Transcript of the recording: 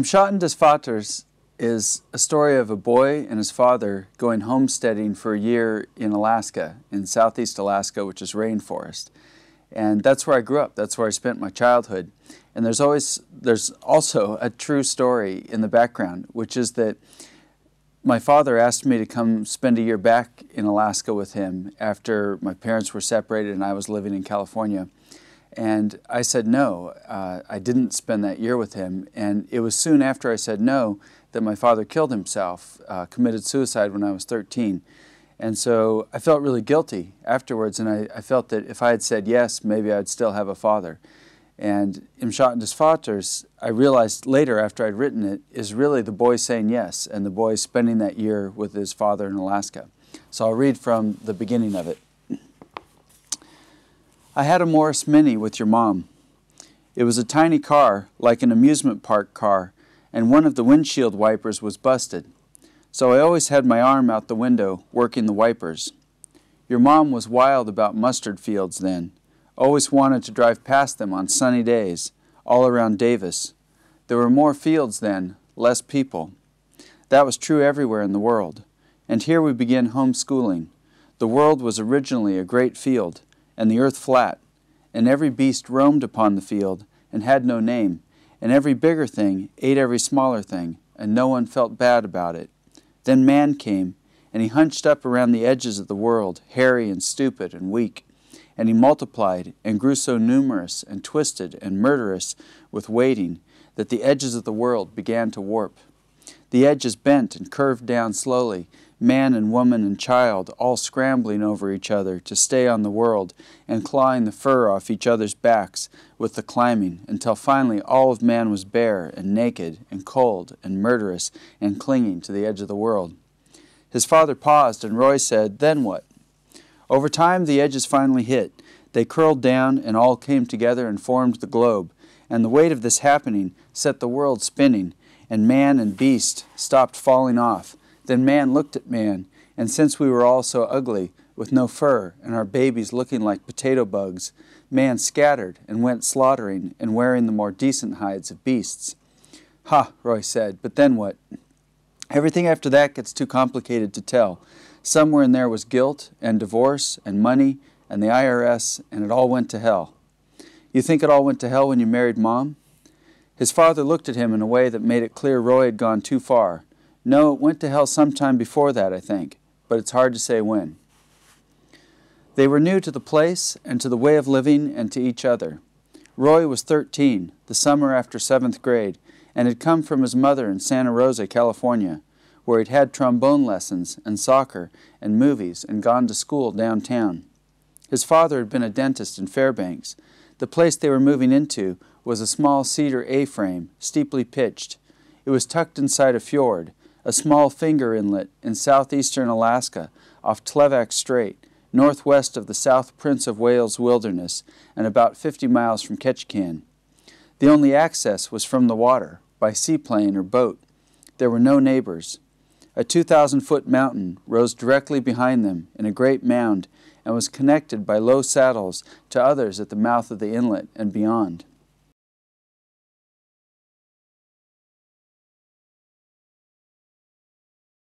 Schatten des Vaters is a story of a boy and his father going homesteading for a year in Alaska, in southeast Alaska, which is rainforest. And that's where I grew up. That's where I spent my childhood. And there's also a true story in the background, which is that my father asked me to come spend a year back in Alaska with him after my parents were separated and I was living in California. And I said no. I didn't spend that year with him. And it was soon after I said no that my father killed himself, committed suicide when I was 13. And so I felt really guilty afterwards, and I felt that if I had said yes, maybe I'd still have a father. And Im Schatten des Vaters, I realized later after I'd written it, is really the boy saying yes, and the boy spending that year with his father in Alaska. So I'll read from the beginning of it. I had a Morris Mini with your mom. It was a tiny car, like an amusement park car, and one of the windshield wipers was busted. So I always had my arm out the window, working the wipers. Your mom was wild about mustard fields then, always wanted to drive past them on sunny days, all around Davis. There were more fields then, less people. That was true everywhere in the world. And here we began homeschooling. The world was originally a great field, and the earth flat, and every beast roamed upon the field, and had no name, and every bigger thing ate every smaller thing, and no one felt bad about it. Then man came, and he hunched up around the edges of the world, hairy and stupid and weak. And he multiplied, and grew so numerous and twisted and murderous with waiting, that the edges of the world began to warp. The edges bent and curved down slowly, man and woman and child all scrambling over each other to stay on the world, and clawing the fur off each other's backs with the climbing, until finally all of man was bare and naked and cold and murderous and clinging to the edge of the world. His father paused, and Roy said, "Then what?" Over time the edges finally hit. They curled down and all came together and formed the globe, and the weight of this happening set the world spinning, and man and beast stopped falling off. Then man looked at man, and since we were all so ugly, with no fur, and our babies looking like potato bugs, man scattered and went slaughtering and wearing the more decent hides of beasts. "Ha," Roy said, "but then what?" "Everything after that gets too complicated to tell. Somewhere in there was guilt and divorce and money and the IRS, and it all went to hell." "You think it all went to hell when you married Mom?" His father looked at him in a way that made it clear Roy had gone too far. "No, it went to hell sometime before that, I think, but it's hard to say when." They were new to the place and to the way of living and to each other. Roy was 13, the summer after 7th grade, and had come from his mother in Santa Rosa, California, where he'd had trombone lessons and soccer and movies and gone to school downtown. His father had been a dentist in Fairbanks. The place they were moving into was a small cedar A-frame, steeply pitched. It was tucked inside a fjord, a small finger inlet in southeastern Alaska off Tlevak Strait, northwest of the South Prince of Wales wilderness and about 50 miles from Ketchikan. The only access was from the water, by seaplane or boat. There were no neighbors. A 2,000-foot mountain rose directly behind them in a great mound and was connected by low saddles to others at the mouth of the inlet and beyond.